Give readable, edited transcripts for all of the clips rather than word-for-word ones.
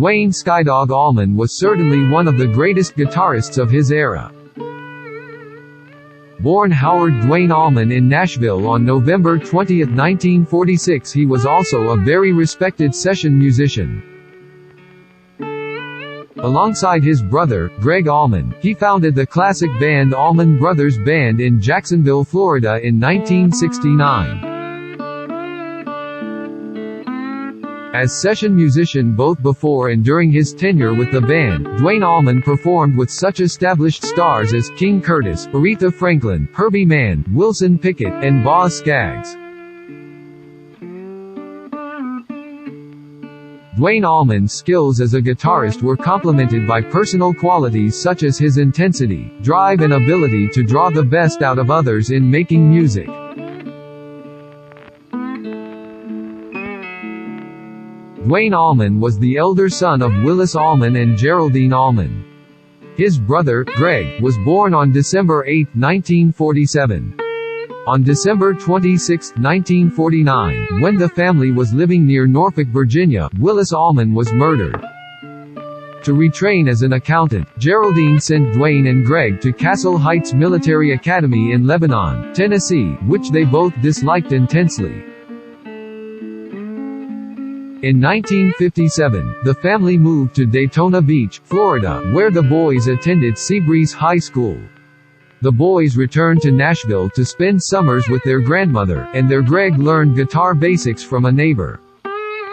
Duane Skydog Allman was certainly one of the greatest guitarists of his era. Born Howard Duane Allman in Nashville on November 20, 1946, he was also a very respected session musician. Alongside his brother, Gregg Allman, he founded the classic band Allman Brothers Band in Jacksonville, Florida in 1969. As session musician both before and during his tenure with the band, Duane Allman performed with such established stars as King Curtis, Aretha Franklin, Herbie Mann, Wilson Pickett, and Boz Scaggs. Duane Allman's skills as a guitarist were complemented by personal qualities such as his intensity, drive and ability to draw the best out of others in making music. Duane Allman was the elder son of Willis Allman and Geraldine Allman. His brother, Gregg, was born on December 8, 1947. On December 26, 1949, when the family was living near Norfolk, Virginia, Willis Allman was murdered. To retrain as an accountant, Geraldine sent Duane and Gregg to Castle Heights Military Academy in Lebanon, Tennessee, which they both disliked intensely. In 1957, the family moved to Daytona Beach, Florida, where the boys attended Seabreeze High School. The boys returned to Nashville to spend summers with their grandmother, and their Gregg learned guitar basics from a neighbor.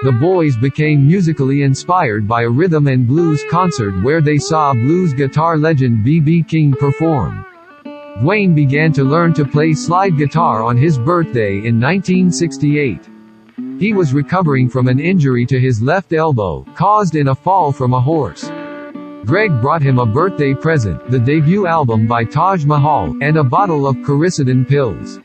The boys became musically inspired by a rhythm and blues concert where they saw blues guitar legend B.B. King perform. Duane began to learn to play slide guitar on his birthday in 1968. He was recovering from an injury to his left elbow, caused in a fall from a horse. Gregg brought him a birthday present, the debut album by Taj Mahal, and a bottle of Coricidin pills.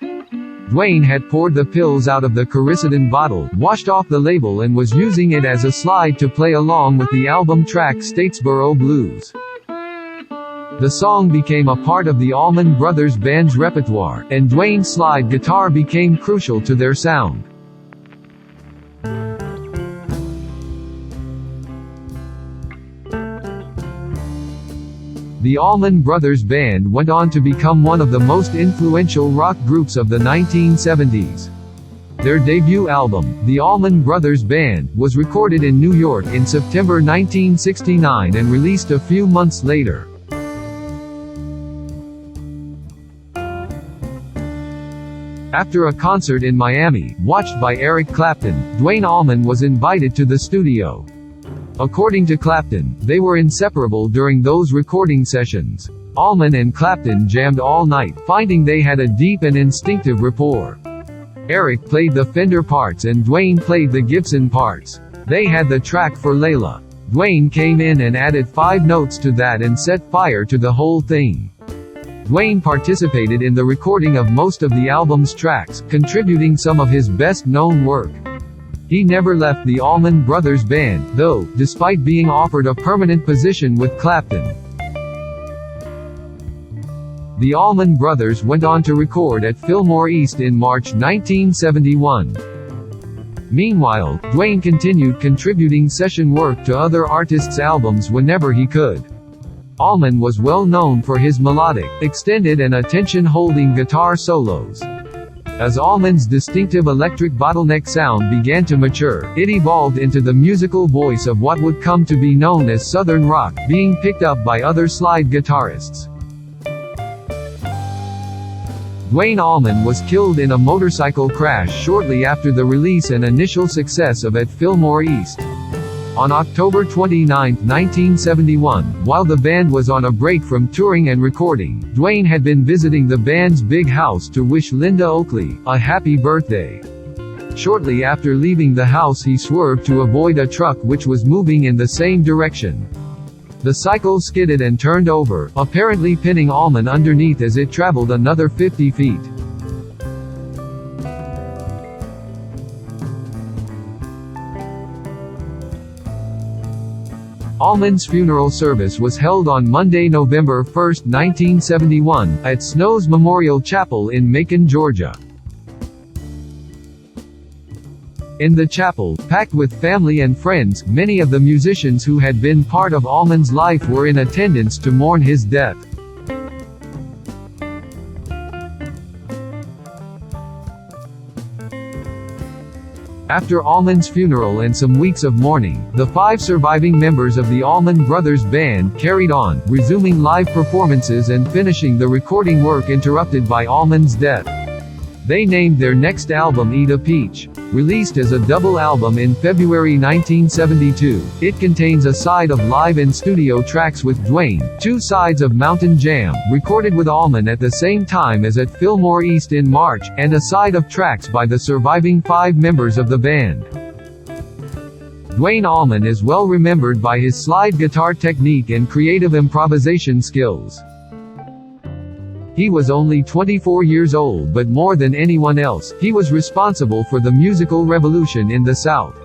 Duane had poured the pills out of the Coricidin bottle, washed off the label and was using it as a slide to play along with the album track Statesboro Blues. The song became a part of the Allman Brothers Band's repertoire, and Duane's slide guitar became crucial to their sound. The Allman Brothers Band went on to become one of the most influential rock groups of the 1970s. Their debut album, The Allman Brothers Band, was recorded in New York in September 1969 and released a few months later. After a concert in Miami, watched by Eric Clapton, Duane Allman was invited to the studio. According to Clapton, they were inseparable during those recording sessions. Allman and Clapton jammed all night, finding they had a deep and instinctive rapport. Eric played the Fender parts and Duane played the Gibson parts. They had the track for Layla. Duane came in and added 5 notes to that and set fire to the whole thing. Duane participated in the recording of most of the album's tracks, contributing some of his best-known work. He never left the Allman Brothers Band, though, despite being offered a permanent position with Clapton. The Allman Brothers went on to record at Fillmore East in March 1971. Meanwhile, Duane continued contributing session work to other artists' albums whenever he could. Allman was well known for his melodic, extended and attention-holding guitar solos. As Allman's distinctive electric bottleneck sound began to mature, it evolved into the musical voice of what would come to be known as Southern rock, being picked up by other slide guitarists. Duane Allman was killed in a motorcycle crash shortly after the release and initial success of At Fillmore East. On October 29, 1971, while the band was on a break from touring and recording, Duane had been visiting the band's big house to wish Linda Oakley a happy birthday. Shortly after leaving the house, he swerved to avoid a truck which was moving in the same direction. The cycle skidded and turned over, apparently pinning Allman underneath as it traveled another 50 feet. Allman's funeral service was held on Monday, November 1, 1971, at Snow's Memorial Chapel in Macon, Georgia. In the chapel, packed with family and friends, many of the musicians who had been part of Allman's life were in attendance to mourn his death. After Allman's funeral and some weeks of mourning, the 5 surviving members of the Allman Brothers Band carried on, resuming live performances and finishing the recording work interrupted by Allman's death. They named their next album Eat a Peach. Released as a double album in February 1972, it contains a side of live and studio tracks with Duane, 2 sides of Mountain Jam, recorded with Allman at the same time as At Fillmore East in March, and a side of tracks by the surviving 5 members of the band. Duane Allman is well remembered by his slide guitar technique and creative improvisation skills. He was only 24 years old, but more than anyone else, he was responsible for the musical revolution in the South.